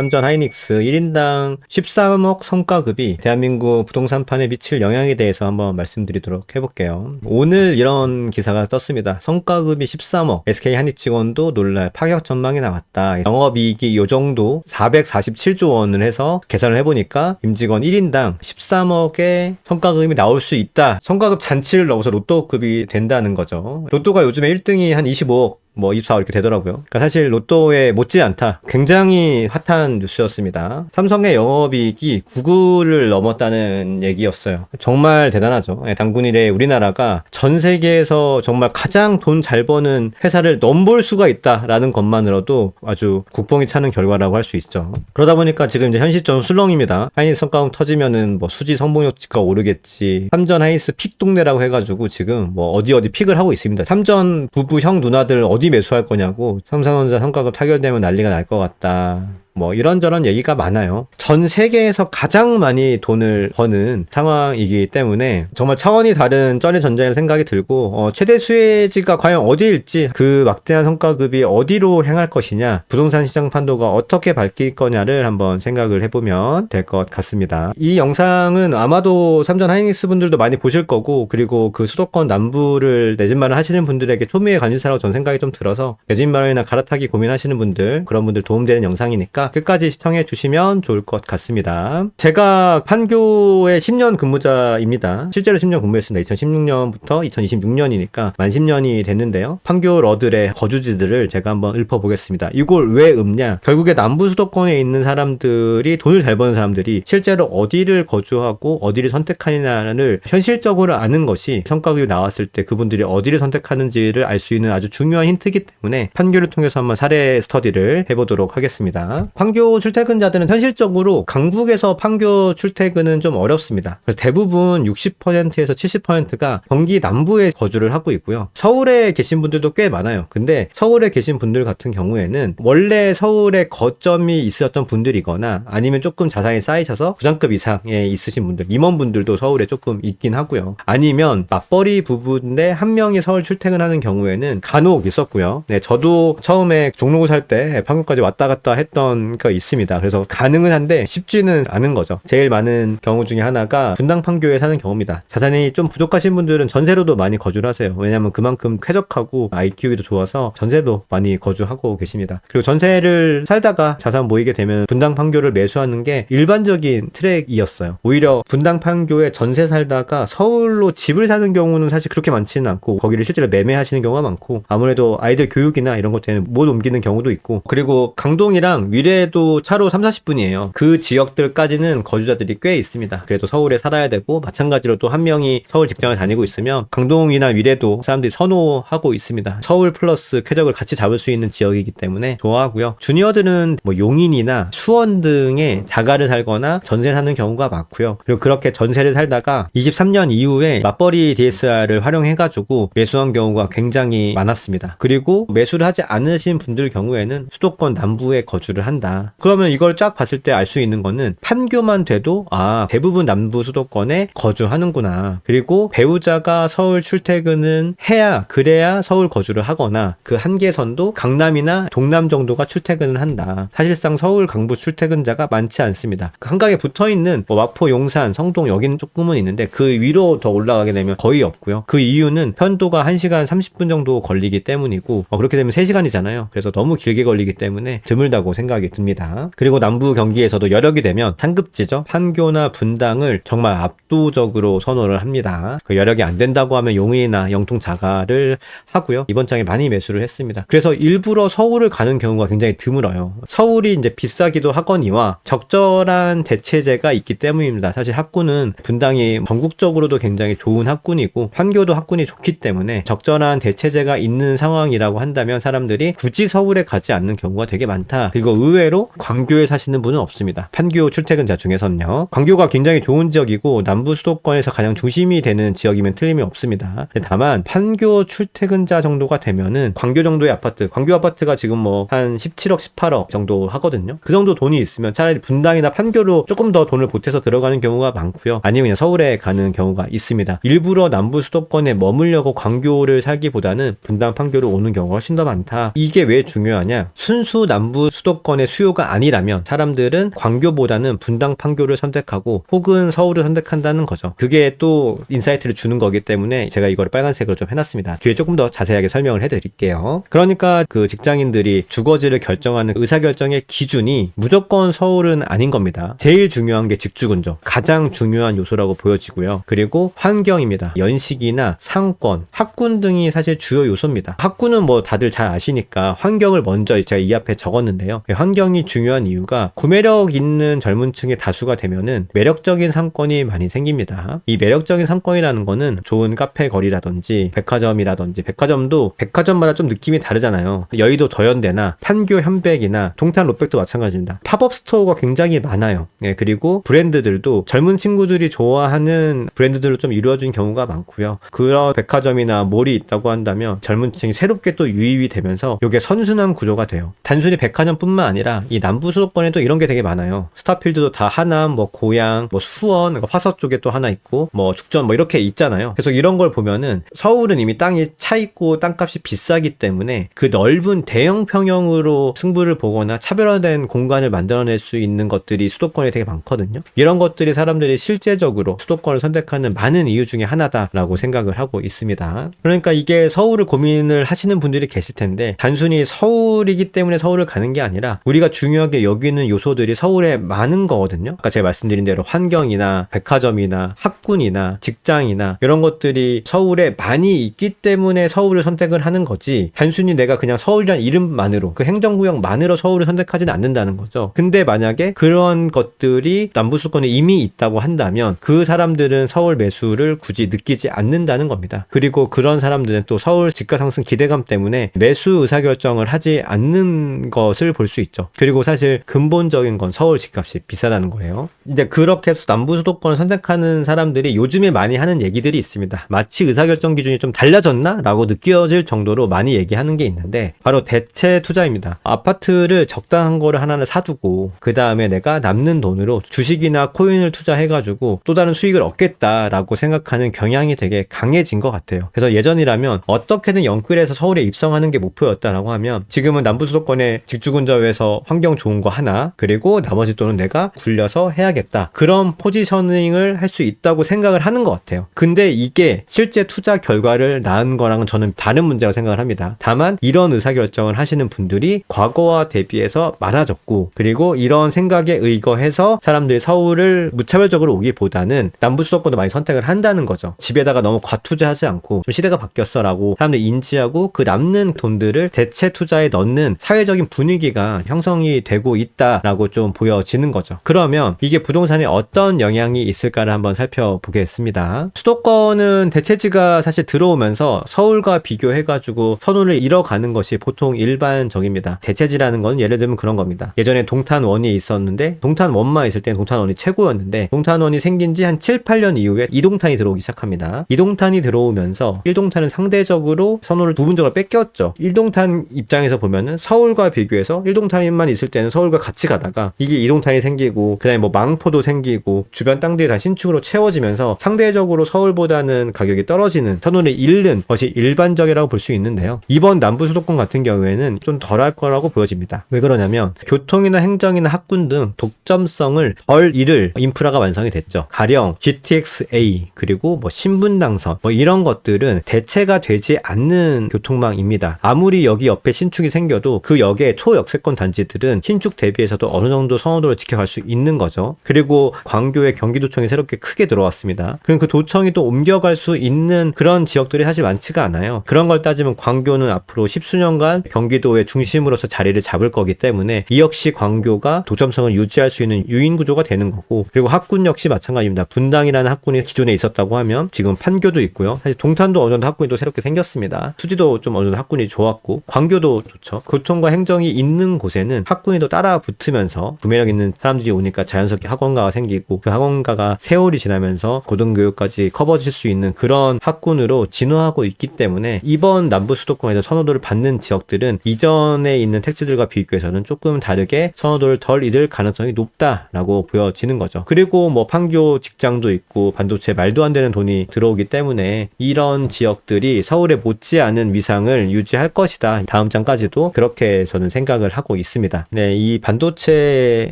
삼전 하이닉스 1인당 13억 성과급이 대한민국 부동산판에 미칠 영향에 대해서 한번 말씀드리도록 해볼게요. 오늘 이런 기사가 떴습니다. 성과급이 13억, SK 한입직원도 놀랄 파격 전망이 나왔다. 영업이익이 요 정도 447조 원을 해서 계산을 해보니까 임직원 1인당 13억의 성과급이 나올 수 있다. 성과급 잔치를 넣어서 로또급이 된다는 거죠. 로또가 요즘에 1등이 한 25억, 24억 이렇게 되더라고요. 그러니까 사실 로또에 못지않다. 굉장히 핫한 뉴스였습니다. 삼성의 영업이익이 구글을 넘었다는 얘기였어요. 정말 대단하죠. 당군 이래 우리나라가 전 세계에서 정말 가장 돈 잘 버는 회사를 넘볼 수가 있다라는 것만으로도 아주 국뽕이 차는 결과라고 할 수 있죠. 그러다 보니까 지금 이제 현 시점 술렁입니다. 하이닉스 성과급 터지면은 수지 성공률가 오르겠지. 삼전 하이닉스 픽 동네라고 해가지고 지금 어디 픽을 하고 있습니다. 삼전 부부 형 누나들 어디 매수할 거냐고, 삼성전자 성과급 타결되면 난리가 날 것 같다. 이런저런 얘기가 많아요. 전 세계에서 가장 많이 돈을 버는 상황이기 때문에 정말 차원이 다른 쩐의 전쟁이라는 생각이 들고, 최대 수혜지가 과연 어디일지, 그 막대한 성과급이 어디로 향할 것이냐, 부동산 시장 판도가 어떻게 바뀔 거냐를 한번 생각을 해보면 될 것 같습니다. 이 영상은 아마도 삼전 하이닉스 분들도 많이 보실 거고, 그리고 그 수도권 남부를 내 집 마련 하시는 분들에게 초미의 관심사라고 전 생각이 좀 들어서, 내 집 마련이나 갈아타기 고민하시는 분들, 그런 분들 도움되는 영상이니까 끝까지 시청해 주시면 좋을 것 같습니다. 제가 판교에 10년 근무자입니다. 실제로 10년 근무했습니다. 2016년부터 2026년이니까 만 10년이 됐는데요. 판교 러들의 거주지들을 제가 한번 읊어보겠습니다. 이걸 왜 읊냐? 결국에 남부 수도권에 있는 사람들이, 돈을 잘 버는 사람들이 실제로 어디를 거주하고 어디를 선택하느냐를 현실적으로 아는 것이 성과급이 나왔을 때 그분들이 어디를 선택하는지를 알 수 있는 아주 중요한 힌트이기 때문에 판교를 통해서 한번 사례 스터디를 해보도록 하겠습니다. 판교 출퇴근자들은 현실적으로 강북에서 판교 출퇴근은 좀 어렵습니다. 그래서 대부분 60%에서 70%가 경기 남부에 거주를 하고 있고요. 서울에 계신 분들도 꽤 많아요. 근데 서울에 계신 분들 같은 경우에는 원래 서울에 거점이 있었던 분들이거나 아니면 조금 자산이 쌓이셔서 부장급 이상에 있으신 분들, 임원분들도 서울에 조금 있긴 하고요. 아니면 맞벌이 부부인데 한 명이 서울 출퇴근하는 경우에는 간혹 있었고요. 네, 저도 처음에 종로구 살 때 판교까지 왔다 갔다 했던 거 있습니다. 그래서 가능은 한데 쉽지는 않은 거죠. 제일 많은 경우 중에 하나가 분당 판교에 사는 경우입니다. 자산이 좀 부족하신 분들은 전세로도 많이 거주를 하세요. 왜냐하면 그만큼 쾌적하고 아이 키우기도 좋아서 전세도 많이 거주하고 계십니다. 그리고 전세를 살다가 자산 모이게 되면 분당 판교를 매수하는 게 일반적인 트랙이었어요. 오히려 분당 판교에 전세 살다가 서울로 집을 사는 경우는 사실 그렇게 많지는 않고, 거기를 실제로 매매하시는 경우가 많고, 아무래도 아이들 교육이나 이런 것 때문에 못 옮기는 경우도 있고, 그리고 강동이랑 위례도 차로 3-40분이에요. 그 지역들까지는 거주자들이 꽤 있습니다. 그래도 서울에 살아야 되고, 마찬가지로 또 한 명이 서울 직장을 다니고 있으면 강동이나 위례도 사람들이 선호하고 있습니다. 서울 플러스 쾌적을 같이 잡을 수 있는 지역이기 때문에 좋아하고요. 주니어들은 용인이나 수원 등에 자가를 살거나 전세 사는 경우가 많고요. 그리고 그렇게 전세를 살다가 23년 이후에 맞벌이 DSR을 활용해가지고 매수한 경우가 굉장히 많았습니다. 그리고 매수를 하지 않으신 분들 경우에는 수도권 남부에 거주를 한다. 그러면 이걸 쫙 봤을 때 알 수 있는 거는 판교만 돼도 대부분 남부 수도권에 거주하는구나. 그리고 배우자가 서울 출퇴근은 해야, 그래야 서울 거주를 하거나 그 한계선도 강남이나 동남 정도가 출퇴근을 한다. 사실상 서울 강부 출퇴근자가 많지 않습니다. 그 한강에 붙어있는 마포, 용산, 성동 여기는 조금은 있는데 그 위로 더 올라가게 되면 거의 없고요. 그 이유는 편도가 1시간 30분 정도 걸리기 때문이고, 그렇게 되면 3시간이잖아요. 그래서 너무 길게 걸리기 때문에 드물다고 생각이 듭니다. 그리고 남부 경기에서도 여력이 되면 상급지죠. 판교나 분당을 정말 압도적으로 선호를 합니다. 그 여력이 안 된다고 하면 용인이나 영통 자가를 하고요. 이번 장에 많이 매수를 했습니다. 그래서 일부러 서울을 가는 경우가 굉장히 드물어요. 서울이 이제 비싸기도 하거니와 적절한 대체제가 있기 때문입니다. 사실 학군은 분당이 전국적으로도 굉장히 좋은 학군이고 판교도 학군이 좋기 때문에 적절한 대체제가 있는 상황이라고 한다면 사람들이 굳이 서울에 가지 않는 경우가 되게 많다. 그리고 의외로 광교에 사시는 분은 없습니다. 판교 출퇴근자 중에서는요. 광교가 굉장히 좋은 지역이고 남부 수도권에서 가장 중심이 되는 지역이면 틀림이 없습니다. 다만 판교 출퇴근자 정도가 되면은 광교 정도의 아파트, 광교 아파트가 지금 한 17억, 18억 정도 하거든요. 그 정도 돈이 있으면 차라리 분당이나 판교로 조금 더 돈을 보태서 들어가는 경우가 많고요. 아니면 그냥 서울에 가는 경우가 있습니다. 일부러 남부 수도권에 머물려고 광교를 살기보다는 분당, 판교로 오는 경우가 훨씬 더 많다. 이게 왜 중요하냐? 순수 남부 수도권의 수요가 아니라면 사람들은 광교보다는 분당 판교를 선택하고 혹은 서울을 선택한다는 거죠. 그게 또 인사이트를 주는 거기 때문에 제가 이걸 빨간색으로 좀 해놨습니다. 뒤에 조금 더 자세하게 설명을 해드릴게요. 그러니까 그 직장인들이 주거지를 결정하는 의사결정의 기준이 무조건 서울은 아닌 겁니다. 제일 중요한 게 직주근조, 가장 중요한 요소라고 보여지고요. 그리고 환경입니다. 연식이나 상권, 학군 등이 사실 주요 요소입니다. 학군은 뭐 다들 잘 아시니까 환경을 먼저 제가 이 앞에 적었는데요. 환경이 중요한 이유가 구매력 있는 젊은 층의 다수가 되면은 매력적인 상권이 많이 생깁니다. 이 매력적인 상권이라는 거는 좋은 카페 거리라든지 백화점이라든지, 백화점도 백화점마다 좀 느낌이 다르잖아요. 여의도 더현대나 판교 현백이나 동탄 롯백도 마찬가지입니다. 팝업 스토어가 굉장히 많아요. 예, 그리고 브랜드들도 젊은 친구들이 좋아하는 브랜드들로 좀 이루어진 경우가 많고요. 그런 백화점이나 몰이 있다고 한다면 젊은 층이 새롭게 또 유입이 되면서 이게 선순환 구조가 돼요. 단순히 백화점뿐만 아니라 이 남부 수도권에도 이런 게 되게 많아요. 스타필드도 다 하남, 뭐 고양, 뭐 수원, 화서 쪽에 또 하나 있고 뭐 죽전 뭐 이렇게 있잖아요. 그래서 이런 걸 보면은 서울은 이미 땅이 차 있고 땅값이 비싸기 때문에 그 넓은 대형 평형으로 승부를 보거나 차별화된 공간을 만들어낼 수 있는 것들이 수도권에 되게 많거든요. 이런 것들이 사람들이 실제적으로 수도권을 선택하는 많은 이유 중에 하나다라고 생각을 하고 있습니다. 그러니까 이게 서울을 고민을 하시는 분들이 계실 텐데 단순히 서울이기 때문에 서울을 가는 게 아니라 우리가 중요하게 여기는 요소들이 서울에 많은 거거든요. 아까 제가 말씀드린 대로 환경이나 백화점이나 학군이나 직장이나 이런 것들이 서울에 많이 있기 때문에 서울을 선택을 하는 거지, 단순히 내가 그냥 서울이란 이름만으로 그 행정구역만으로 서울을 선택하지는 않는다는 거죠. 근데 만약에 그런 것들이 남부수도권에 이미 있다고 한다면 그 사람들은 서울 매수를 굳이 느끼지 않는다는 겁니다. 그리고 그런 사람들은 또 서울 집가 상승 기대감 때문에 매수 의사결정을 하지 않는 것을 볼 수 있죠. 그리고 사실 근본적인 건 서울 집값이 비싸다는 거예요. 이제 그렇게 해서 남부수도권을 선택하는 사람들이 요즘에 많이 하는 얘기들이 있습니다. 마치 의사결정 기준이 좀 달라졌나? 라고 느껴질 정도로 많이 얘기하는 게 있는데 바로 대체 투자입니다. 아파트를 적당한 거를 하나를 사두고 그 다음에 내가 남는 돈으로 주식이나 코인을 투자해가지고 또 다른 수익을 얻겠다라고 생각하는 경향이 되게 강해진 것 같아요. 그래서 예전이라면 어떻게든 영끌해서 서울에 입성하는 게 목표였다라고 하면 지금은 남부수도권에 직주근접에서 환경 좋은 거 하나, 그리고 나머지 돈은 내가 굴려서 해야겠다, 그런 포지셔닝을 할 수 있다고 생각을 하는 것 같아요. 근데 이게 실제 투자 결과를 낳은 거랑은 저는 다른 문제라고 생각을 합니다. 다만 이런 의사결정을 하시는 분들이 과거와 대비해서 많아졌고, 그리고 이런 생각에 의거해서 사람들이 서울을 무차별적으로 오기보다는 남부수도권도 많이 선택을 한다는 거죠. 집에다가 너무 과투자하지 않고 좀 시대가 바뀌었어 라고 사람들이 인지하고 그 남는 돈들을 대체 투자에 넣는 사회적인 분위기가 형성이 되고 있다라고 좀 보여지는 거죠. 그러면 이게 부동산에 어떤 영향이 있을까를 한번 살펴보겠습니다. 수도권은 대체지가 사실 들어오면서 서울과 비교해가지고 선호를 잃어가는 것이 보통 일반적입니다. 대체지라는 건 예를 들면 그런 겁니다. 예전에 동탄원이 있었는데 동탄원만 있을 때는 동탄원이 최고였는데 동탄원이 생긴 지 한 7, 8년 이후에 이동탄이 들어오기 시작합니다. 이동탄이 들어오면서 1동탄은 상대적으로 선호를 부분적으로 뺏겼죠. 1동탄 입장에서 보면은 서울과 비교해서 1동탄만 있을 때는 서울과 같이 가다가 이게 2동탄이 생기고 그 다음에 뭐 망포도 생기고 주변 땅들이 다 신축으로 채워지면서 상대적으로 서울보다는 가격이 떨어지는, 선호를 잃는 것이 일반적이라고 볼 수 있는데요. 이번 남부수도권 같은 경우에는 좀 덜할 거라고 보여집니다. 왜 그러냐면 교통이나 행정이나 학군 등 독점성을 덜 잃을 인프라가 완성이 됐죠. 가령 GTX-A 그리고 뭐 신분당선 뭐 이런 것들은 대체가 되지 않는 교통망입니다. 아무리 여기 옆에 신축이 생겨도 그 역의 초역세권 단지들은 신축 대비해서도 어느 정도 선호도를 지켜갈 수 있는 거죠. 그리고 광교에 경기도청이 새롭게 크게 들어왔습니다. 그럼 그 도청이 또 옮겨갈 수 있는 그런 지역들이 사실 많지가 않아요. 그런 걸 따지면 광교는 앞으로 10수년간 경기도의 중심으로서 자리를 잡을 거기 때문에 이 역시 광교가 독점성을 유지할 수 있는 유인 구조가 되는 거고, 그리고 학군 역시 마찬가지입니다. 분당이라는 학군이 기존에 있었다고 하면 지금 판교도 있고요. 사실 동탄도 어느 정도 학군이 또 새롭게 생겼습니다. 수지도 좀 어느 정도 학군이 좋았고 광교도 좋죠. 교통과 행정이 있는 곳에는 학군이 또 따라 붙으면서 구매력 있는 사람들이 오니까 자연스럽게 학원가가 생기고 그 학원가가 세월이 지나면서 고등교육까지 커버질 수 있는 그런 학군으로 진화하고 있기 때문에 이번 남부 수도권에서 선호도를 받는 지역들은 이전에 있는 택지들과 비교해서는 조금 다르게 선호도를 덜 잃을 가능성이 높다라고 보여지는 거죠. 그리고 뭐 판교 직장도 있고 반도체 말도 안 되는 돈이 들어오기 때문에 이런 지역들이 서울에 못지않은 위상을 유지할 것이다. 다음 장까지도 그렇게 저는 생각을 하고 있습니다. 있습니다. 네, 이 반도체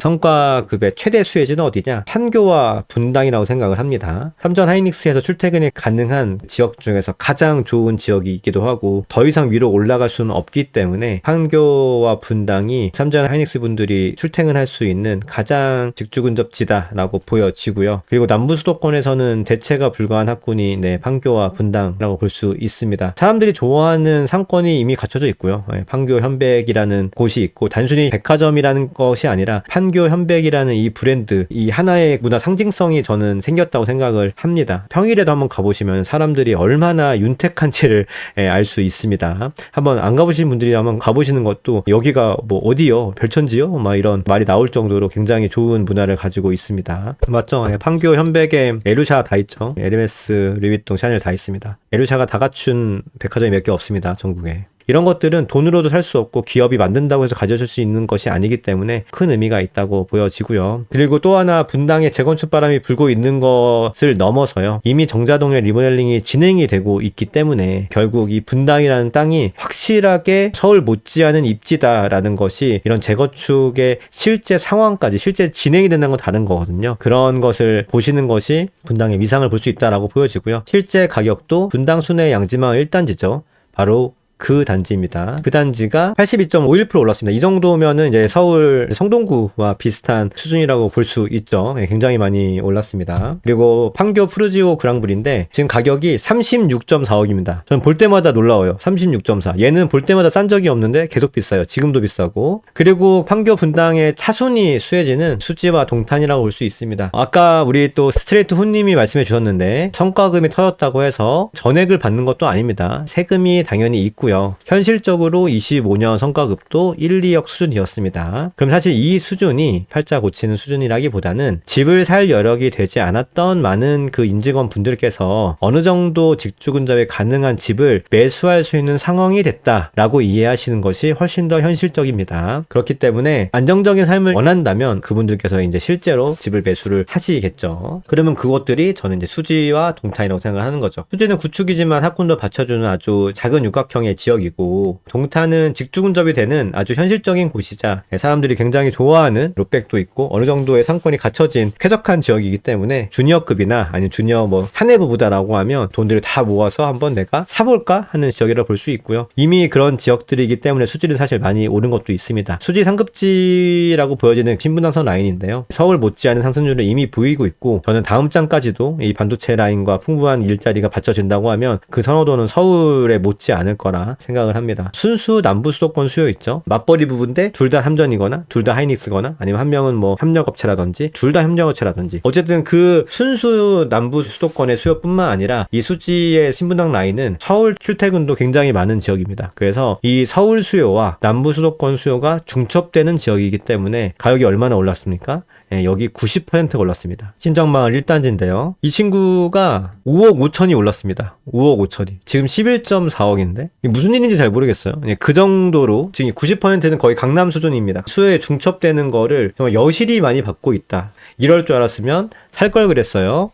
성과급의 최대 수혜지는 어디냐? 판교와 분당이라고 생각을 합니다. 삼전 하이닉스에서 출퇴근이 가능한 지역 중에서 가장 좋은 지역이기도 하고 더 이상 위로 올라갈 수는 없기 때문에 판교와 분당이 삼전 하이닉스 분들이 출퇴근할 수 있는 가장 직주근접지다라고 보여지고요. 그리고 남부 수도권에서는 대체가 불가한 학군이 판교와 분당이라고 볼 수 있습니다. 사람들이 좋아하는 상권이 이미 갖춰져 있고요. 판교 현백이라는 곳이 있고 단순히 백화점이라는 것이 아니라 판교 현백이라는 이 브랜드, 이 하나의 문화 상징성이 저는 생겼다고 생각을 합니다. 평일에도 한번 가보시면 사람들이 얼마나 윤택한지를 알 수 있습니다. 한번 안 가보신 분들이 한번 가보시는 것도 여기가 뭐 어디요? 별천지요? 막 이런 말이 나올 정도로 굉장히 좋은 문화를 가지고 있습니다. 맞죠? 판교 현백에 에루샤 다 있죠. 에르메스, 르비통, 샤넬 다 있습니다. 에루샤가 다 갖춘 백화점이 몇 개 없습니다. 전국에. 이런 것들은 돈으로도 살 수 없고 기업이 만든다고 해서 가져줄 수 있는 것이 아니기 때문에 큰 의미가 있다고 보여지고요. 그리고 또 하나 분당에 재건축 바람이 불고 있는 것을 넘어서요. 이미 정자동의 리모델링이 진행이 되고 있기 때문에 결국 이 분당이라는 땅이 확실하게 서울 못지않은 입지다라는 것이 이런 재건축의 실제 상황까지 실제 진행이 된다는 건 다른 거거든요. 그런 것을 보시는 것이 분당의 위상을 볼 수 있다라고 보여지고요. 실제 가격도 분당 순회 양지망 1단지죠. 바로 그 단지입니다. 그 단지가 82.51% 올랐습니다. 이 정도면은 이제 서울 성동구와 비슷한 수준이라고 볼 수 있죠. 굉장히 많이 올랐습니다. 그리고 판교 푸르지오 그랑블인데 지금 가격이 36.4억입니다. 저는 볼 때마다 놀라워요. 36.4. 얘는 볼 때마다 싼 적이 없는데 계속 비싸요. 지금도 비싸고. 그리고 판교 분당의 차순위 수혜지는 수지와 동탄이라고 볼 수 있습니다. 아까 우리 또 스트레이트 훈님이 말씀해 주셨는데 성과금이 터졌다고 해서 전액을 받는 것도 아닙니다. 세금이 당연히 있고 현실적으로 25년 성과급도 1, 2억 수준이었습니다. 그럼 사실 이 수준이 팔자 고치는 수준이라기보다는 집을 살 여력이 되지 않았던 많은 그 임직원 분들께서 어느 정도 직주근접에 가능한 집을 매수할 수 있는 상황이 됐다라고 이해하시는 것이 훨씬 더 현실적입니다. 그렇기 때문에 안정적인 삶을 원한다면 그분들께서 이제 실제로 집을 매수를 하시겠죠. 그러면 그것들이 저는 이제 수지와 동탄이라고 생각하는 거죠. 수지는 구축이지만 학군도 받쳐주는 아주 작은 육각형의 지역이고 동탄은 직주근접이 되는 아주 현실적인 곳이자 사람들이 굉장히 좋아하는 롯백도 있고 어느 정도의 상권이 갖춰진 쾌적한 지역이기 때문에 주니어급이나 아니면 주니어 뭐 사내부부다라고 하면 돈들을 다 모아서 한번 내가 사볼까 하는 지역이라고 볼 수 있고요. 이미 그런 지역들이기 때문에 수지는 사실 많이 오른 것도 있습니다. 수지 상급지라고 보여지는 신분당선 라인인데요. 서울 못지않은 상승률을 이미 보이고 있고 저는 다음 장까지도 이 반도체 라인과 풍부한 일자리가 받쳐진다고 하면 그 선호도는 서울에 못지 않을 거라 생각을 합니다. 순수 남부 수도권 수요 있죠. 맞벌이 부부인데 둘 다 삼전이거나 둘 다 하이닉스거나 아니면 한 명은 뭐 협력업체라든지 둘 다 협력업체라든지 어쨌든 그 순수 남부 수도권의 수요뿐만 아니라 이 수지의 신분당 라인은 서울 출퇴근도 굉장히 많은 지역입니다. 그래서 이 서울 수요와 남부 수도권 수요가 중첩되는 지역이기 때문에 가격이 얼마나 올랐습니까? 여기 90%가 올랐습니다. 신정마을 1단지인데요. 이 친구가 5억 5천이 올랐습니다. 5억 5천이. 지금 11.4억인데 무슨 일인지 잘 모르겠어요. 그 정도로 지금 90%는 거의 강남 수준입니다. 수요에 중첩되는 거를 정말 여실히 많이 받고 있다. 이럴 줄 알았으면 살 걸 그랬어요.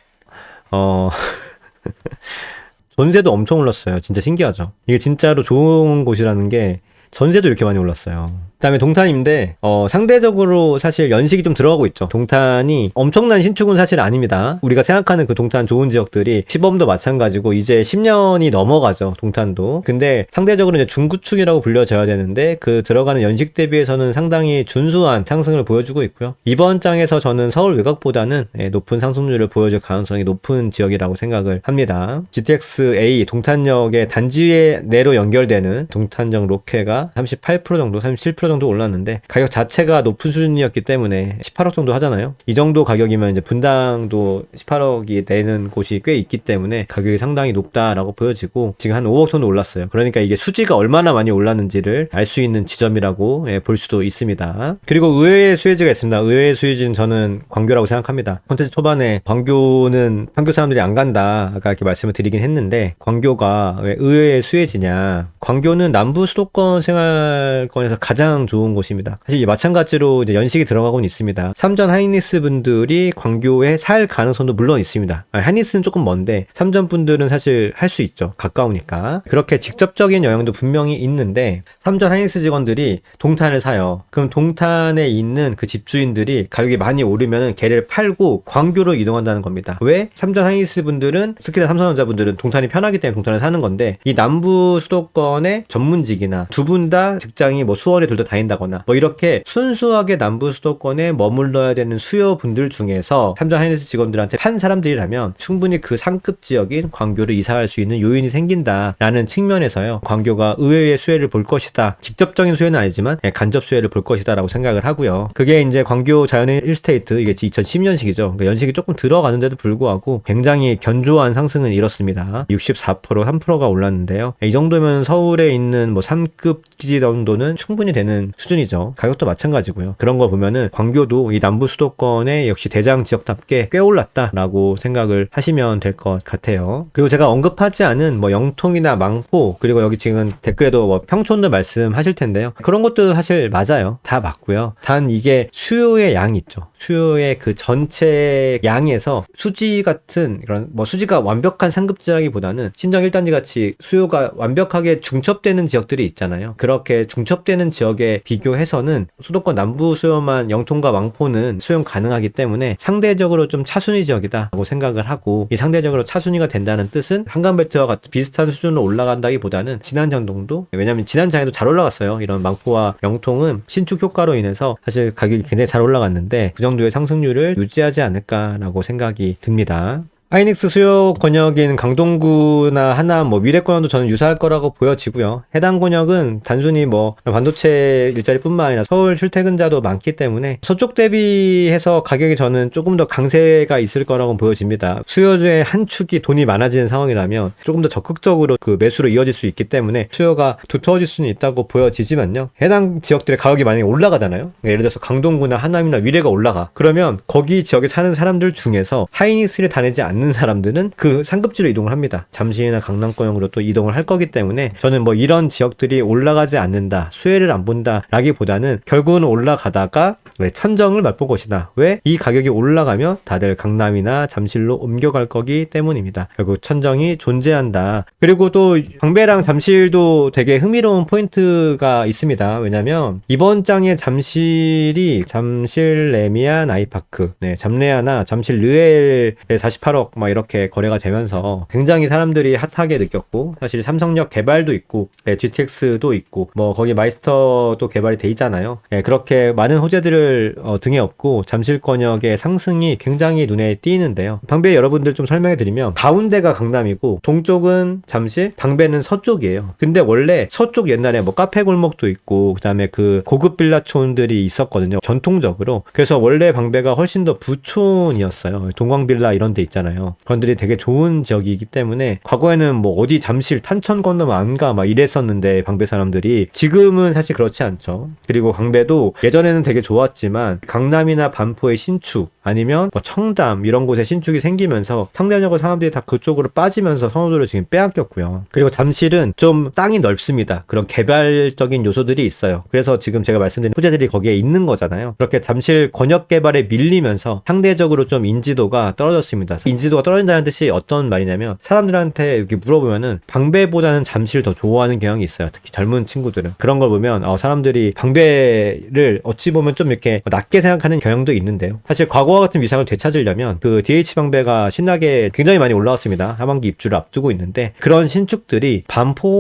전세도 엄청 올랐어요. 진짜 신기하죠. 이게 진짜로 좋은 곳이라는 게 전세도 이렇게 많이 올랐어요. 그다음에 동탄인데 상대적으로 사실 연식이 좀 들어가고 있죠. 동탄이 엄청난 신축은 사실 아닙니다. 우리가 생각하는 그 동탄 좋은 지역들이 시범도 마찬가지고 이제 10년이 넘어가죠. 동탄도. 근데 상대적으로 이제 중구축이라고 불려져야 되는데 그 들어가는 연식 대비해서는 상당히 준수한 상승을 보여주고 있고요. 이번 장에서 저는 서울 외곽보다는 높은 상승률을 보여줄 가능성이 높은 지역이라고 생각을 합니다. GTX A 동탄역의 단지 내로 연결되는 동탄역 로케가 38% 정도, 37% 정도 올랐는데 가격 자체가 높은 수준이었기 때문에 18억 정도 하잖아요. 이 정도 가격이면 이제 분당도 18억이 내는 곳이 꽤 있기 때문에 가격이 상당히 높다라고 보여지고 지금 한 5억 정도 올랐어요. 그러니까 이게 수지가 얼마나 많이 올랐는지를 알 수 있는 지점이라고 볼 수도 있습니다. 그리고 의외의 수혜지가 있습니다. 의외의 수혜지는 저는 광교라고 생각합니다. 콘텐츠 초반에 광교는 판교 사람들이 안 간다 아까 이렇게 말씀을 드리긴 했는데 광교가 왜 의외의 수혜지냐, 광교는 남부 수도권 생활권에서 가장 가장 좋은 곳입니다. 사실 마찬가지로 이제 연식이 들어가고는 있습니다. 삼전 하이닉스 분들이 광교에 살 가능성도 물론 있습니다. 하이닉스는 조금 먼데 삼전 분들은 사실 할 수 있죠. 가까우니까. 그렇게 직접적인 영향도 분명히 있는데 삼전 하이닉스 직원들이 동탄을 사요. 그럼 동탄에 있는 그 집주인들이 가격이 많이 오르면은 걔를 팔고 광교로 이동한다는 겁니다. 왜? 삼전 하이닉스 분들은 특히나 삼성전자 분들은 동탄이 편하기 때문에 동탄을 사는 건데 이 남부 수도권의 전문직이나 두 분 다 직장이 뭐 수원에 둘 다 다닌다거나 뭐 이렇게 순수하게 남부 수도권에 머물러야 되는 수요분들 중에서 삼전 하이닉스 직원들한테 판 사람들이라면 충분히 그 상급 지역인 광교를 이사할 수 있는 요인이 생긴다라는 측면에서요. 광교가 의외의 수혜를 볼 것이다. 직접적인 수혜는 아니지만 간접 수혜를 볼 것이다 라고 생각을 하고요. 그게 이제 광교 자연의 1스테이트 이게 2010년식이죠. 그러니까 연식이 조금 들어가는데도 불구하고 굉장히 견조한 상승은 이렇습니다. 64% 3%가 올랐는데요. 이 정도면 서울에 있는 뭐 3급 기지 정도는 충분히 되는 수준이죠. 가격도 마찬가지고요. 그런 거 보면은 광교도 이 남부 수도권의 역시 대장 지역답게 꽤 올랐다라고 생각을 하시면 될 것 같아요. 그리고 제가 언급하지 않은 뭐 영통이나 망포 그리고 여기 지금 댓글에도 뭐 평촌도 말씀하실 텐데요. 그런 것도 사실 맞아요. 다 맞고요. 단 이게 수요의 양이 있죠. 수요의 그 전체 양에서 수지 같은 이런 뭐 수지가 완벽한 상급지라기보다는 신정 1단지 같이 수요가 완벽하게 중첩되는 지역들이 있잖아요. 그렇게 중첩되는 지역에 비교해서는 수도권 남부 수요만 영통과 망포는 수용 가능하기 때문에 상대적으로 좀 차순위 지역이다라고 생각을 하고 이 상대적으로 차순위가 된다는 뜻은 한강벨트와 같은 비슷한 수준으로 올라간다기보다는 진안장 정도? 왜냐면 진안장에도 잘 올라갔어요. 이런 망포와 영통은 신축 효과로 인해서 사실 가격이 굉장히 잘 올라갔는데 그 정도의 상승률을 유지하지 않을까라고 생각이 듭니다. 하이닉스 수요 권역인 강동구나 하남, 뭐 미래권역도 저는 유사할 거라고 보여지고요. 해당 권역은 단순히 뭐 반도체 일자리뿐만 아니라 서울 출퇴근자도 많기 때문에 서쪽 대비해서 가격이 저는 조금 더 강세가 있을 거라고 보여집니다. 수요의 한 축이 돈이 많아지는 상황이라면 조금 더 적극적으로 그 매수로 이어질 수 있기 때문에 수요가 두터워질 수는 있다고 보여지지만요. 해당 지역들의 가격이 만약에 올라가잖아요. 예를 들어서 강동구나 하남이나 미래가 올라가. 그러면 거기 지역에 사는 사람들 중에서 하이닉스를 다니지 않는 사람들은 그 상급지로 이동을 합니다. 잠실이나 강남권역으로 또 이동을 할 거기 때문에 저는 뭐 이런 지역들이 올라가지 않는다, 수혜를 안 본다 라기보다는 결국은 올라가다가 천정을 맛볼 것이다. 왜? 이 가격이 올라가면 다들 강남이나 잠실로 옮겨갈 거기 때문입니다. 결국 천정이 존재한다. 그리고 또 방배랑 잠실도 되게 흥미로운 포인트가 있습니다. 왜냐면 이번 장에 잠실이 잠실 레미안 아이파크, 잠레아나 잠실 르엘에 48억 막 이렇게 거래가 되면서 굉장히 사람들이 핫하게 느꼈고 사실 삼성역 개발도 있고 GTX도 있고 뭐 거기 마이스터도 개발이 돼 있잖아요. 그렇게 많은 호재들을 등에 업고 잠실권역의 상승이 굉장히 눈에 띄는데요. 방배 여러분들 좀 설명해 드리면 가운데가 강남이고 동쪽은 잠실, 방배는 서쪽이에요. 근데 원래 서쪽 옛날에 뭐 카페 골목도 있고 그다음에 그 고급 빌라촌들이 있었거든요. 전통적으로. 그래서 원래 방배가 훨씬 더 부촌이었어요. 동광빌라 이런 데 있잖아요. 그런들이 되게 좋은 지역이기 때문에 과거에는 뭐 어디 잠실 탄천 건너면 안 가 막 이랬었는데 방배 사람들이 지금은 사실 그렇지 않죠. 그리고 방배도 예전에는 되게 좋았지만 강남이나 반포의 신축 아니면 뭐 청담 이런 곳에 신축이 생기면서 상대적으로 사람들이 다 그쪽으로 빠지면서 선호도를 지금 빼앗겼고요. 그리고 잠실은 좀 땅이 넓습니다. 그런 개발적인 요소들이 있어요. 그래서 지금 제가 말씀드린 호재들이 거기에 있는 거잖아요. 그렇게 잠실 권역 개발에 밀리면서 상대적으로 좀 인지도가 떨어졌습니다. 인지도가 떨어진다는 뜻이 어떤 말이냐면 사람들한테 이렇게 물어보면은 방배보다는 잠시를 더 좋아하는 경향이 있어요. 특히 젊은 친구들은. 그런 걸 보면 사람들이 방배를 어찌 보면 좀 이렇게 낮게 생각하는 경향도 있는데요. 사실 과거와 같은 위상을 되찾으려면 그 DH 방배가 신나게 굉장히 많이 올라왔습니다. 하반기 입주를 앞두고 있는데 그런 신축들이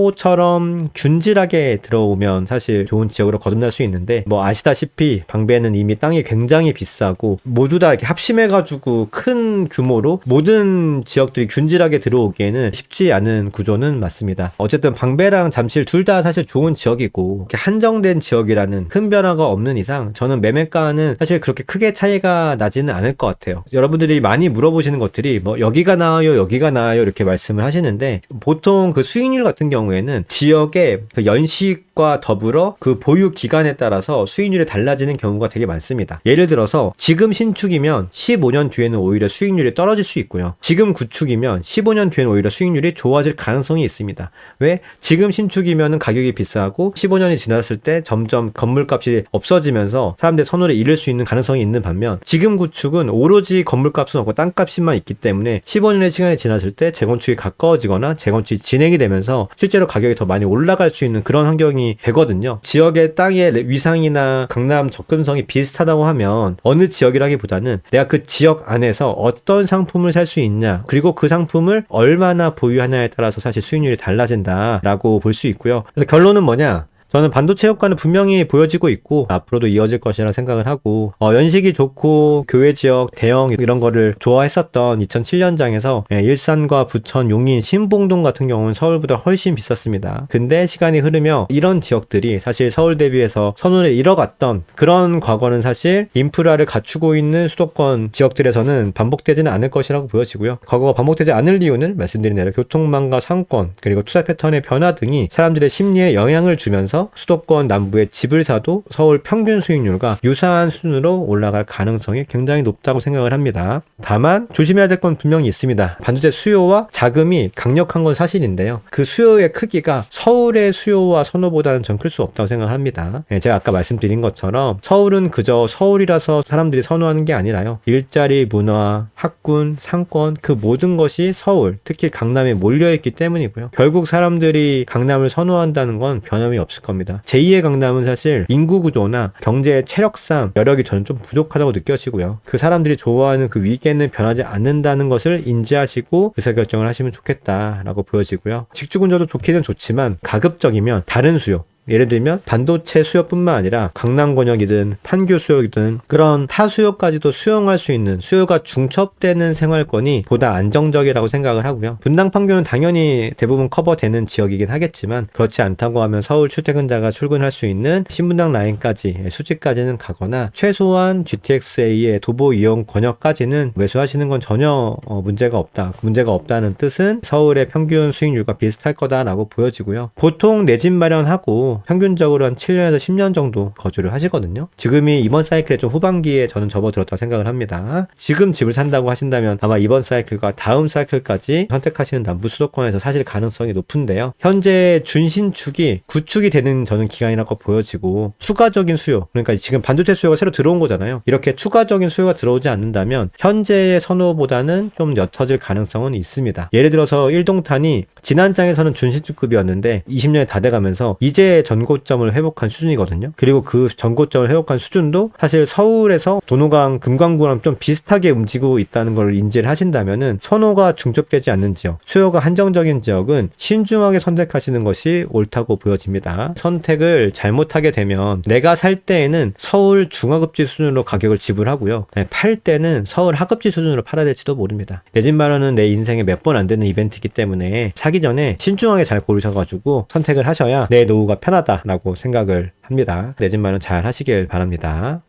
반포처럼 균질하게 들어오면 사실 좋은 지역으로 거듭날 수 있는데 뭐 아시다시피 방배는 이미 땅이 굉장히 비싸고 모두 다 이렇게 합심해가지고 큰 규모로 모든 지역들이 균질하게 들어오기에는 쉽지 않은 구조는 맞습니다. 어쨌든 방배랑 잠실 둘 다 사실 좋은 지역이고 이렇게 한정된 지역이라는 큰 변화가 없는 이상 저는 매매가는 사실 그렇게 크게 차이가 나지는 않을 것 같아요. 여러분들이 많이 물어보시는 것들이 뭐 여기가 나아요, 여기가 나아요 이렇게 말씀을 하시는데, 보통 그 수익률 같은 경우에는 지역의 그 연식과 더불어 그 보유 기간에 따라서 수익률이 달라지는 경우가 되게 많습니다. 예를 들어서 지금 신축이면 15년 뒤에는 오히려 수익률이 떨어질 수 있고요. 지금 구축이면 15년 뒤에는 오히려 수익률이 좋아질 가능성이 있습니다. 왜? 지금 신축이면 가격이 비싸고 15년이 지났을 때 점점 건물값이 없어지면서 사람들의 선호를 잃을 수 있는 가능성이 있는 반면, 지금 구축은 오로지 건물값은 없고 땅값만 있기 때문에 15년의 시간이 지났을 때 재건축이 가까워지거나 재건축이 진행이 되면서 실제로 가격이 더 많이 올라갈 수 있는 그런 환경이 되거든요. 지역의 땅의 위상이나 강남 접근성이 비슷하다고 하면 어느 지역이라기보다는 내가 그 지역 안에서 어떤 상품을 살 수 있냐, 그리고 그 상품을 얼마나 보유하냐에 따라서 사실 수익률이 달라진다라고 볼 수 있고요. 그래서 결론은 뭐냐? 저는 반도체 효과는 분명히 보여지고 있고 앞으로도 이어질 것이라 생각을 하고, 연식이 좋고 교외 지역 대형 이런 거를 좋아했었던 2007년장에서 일산과 부천, 용인, 신봉동 같은 경우는 서울보다 훨씬 비쌌습니다. 근데 시간이 흐르며 이런 지역들이 사실 서울 대비해서 선호를 잃어갔던 그런 과거는 사실 인프라를 갖추고 있는 수도권 지역들에서는 반복되지는 않을 것이라고 보여지고요. 과거가 반복되지 않을 이유는 말씀드린 대로 교통망과 상권 그리고 투자 패턴의 변화 등이 사람들의 심리에 영향을 주면서 수도권 남부에 집을 사도 서울 평균 수익률과 유사한 수준으로 올라갈 가능성이 굉장히 높다고 생각을 합니다. 다만 조심해야 될 건 분명히 있습니다. 반도체 수요와 자금이 강력한 건 사실인데요. 그 수요의 크기가 서울의 수요와 선호보다는 전 클 수 없다고 생각합니다. 제가 아까 말씀드린 것처럼 서울은 그저 서울이라서 사람들이 선호하는 게 아니라요. 일자리, 문화, 학군, 상권 그 모든 것이 서울, 특히 강남에 몰려있기 때문이고요. 결국 사람들이 강남을 선호한다는 건 변함이 없을 겁니다. 제2의 강남은 사실 인구 구조나 경제 체력상 여력이 저는 좀 부족하다고 느껴지고요. 그 사람들이 좋아하는 그 위계는 변하지 않는다는 것을 인지하시고 의사결정을 하시면 좋겠다라고 보여지고요. 직주근저도 좋기는 좋지만 가급적이면 다른 수요, 예를 들면 반도체 수요뿐만 아니라 강남 권역이든 판교 수요이든 그런 타 수요까지도 수용할 수 있는 수요가 중첩되는 생활권이 보다 안정적이라고 생각을 하고요. 분당 판교는 당연히 대부분 커버되는 지역이긴 하겠지만 그렇지 않다고 하면 서울 출퇴근자가 출근할 수 있는 신분당 라인까지 수지까지는 가거나 최소한 GTX-A의 도보 이용 권역까지는 매수하시는 건 전혀 문제가 없다. 문제가 없다는 뜻은 서울의 평균 수익률과 비슷할 거다라고 보여지고요. 보통 내 집 마련하고 평균적으로 한 7년에서 10년 정도 거주를 하시거든요. 지금이 이번 사이클의 좀 후반기에 저는 접어들었다고 생각을 합니다. 지금 집을 산다고 하신다면 아마 이번 사이클과 다음 사이클까지 선택하시는 남부 수도권에서 사실 가능성이 높은데요. 현재 준신축이 구축이 되는 저는 기간이라고 보여지고, 추가적인 수요, 그러니까 지금 반도체 수요가 새로 들어온 거잖아요. 이렇게 추가적인 수요가 들어오지 않는다면 현재의 선호보다는 좀 옅어질 가능성은 있습니다. 예를 들어서 일동탄이 지난 장에서는 준신축급이었는데 20년이 다 돼가면서 이제 전고점을 회복한 수준이거든요. 그리고 그 전고점을 회복한 수준도 사실 서울에서 도노강, 금강구랑 좀 비슷하게 움직이고 있다는 걸 인지를 하신다면은 선호가 중첩되지 않는 지역, 수요가 한정적인 지역은 신중하게 선택하시는 것이 옳다고 보여집니다. 선택을 잘못하게 되면 내가 살 때에는 서울 중하급지 수준으로 가격을 지불하고요. 팔 때는 서울 하급지 수준으로 팔아야 될지도 모릅니다. 내 집 마련은 내 인생에 몇 번 안 되는 이벤트이기 때문에 사기 전에 신중하게 잘 고르셔가지고 선택을 하셔야 내 노후가 편하다라고 생각을 합니다. 내 집 마련 잘 하시길 바랍니다.